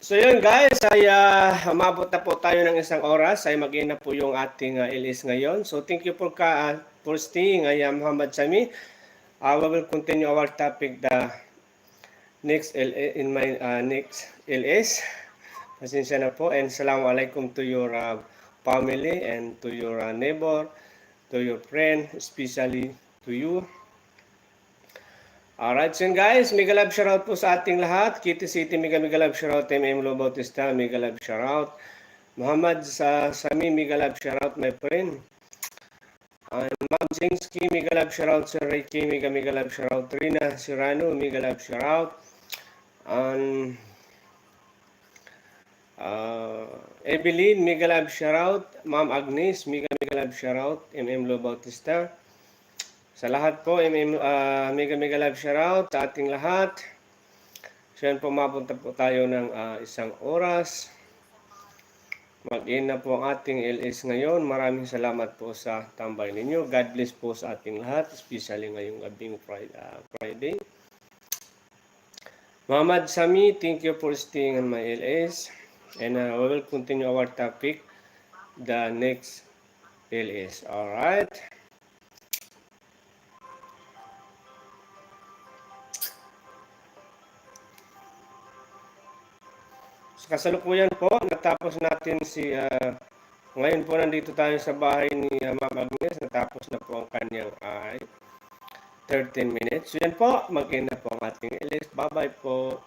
So yun guys, ay umabot na po tayo ng isang oras, ay mag-in na po yung ating LS ngayon. So thank you for staying. I am Muhammad Sami. We will continue our topic the next in my next LS. Pasensya na po, and Assalamualaikum to your family and to your neighbor, to your friend, especially to you. Alright, so yun guys, mega love shoutout po sa ating lahat. Kitty City, mega love shoutout. MM Lo Bautista, mega love shoutout. Muhammad Sami, mega love shoutout, my friend. Ma'am Zingsky, mega love shoutout. Sir Reiki, mega love shoutout. Rina Sirano, mega love shoutout. Evelyn, mega love shoutout. Ma'am Agnes, mega love shoutout. MM Lo Bautista. Sa lahat po, mega love shoutout sa ating lahat. So yan po, mapunta po tayo ng isang oras. Mag-in na po ang ating LS ngayon. Maraming salamat po sa tambay ninyo. God bless po sa ating lahat, especially ngayong gabing Friday. Muhammad Sami, thank you for staying on my LS. And we will continue our topic, the next LS. Alright. Kasalukuyan po, natapos natin ngayon po nandito tayo sa bahay ni Ma'am Agnes, natapos na po ang kanyang 13 minutes. So yan po, mag-end na po ang ating LS. Bye-bye po.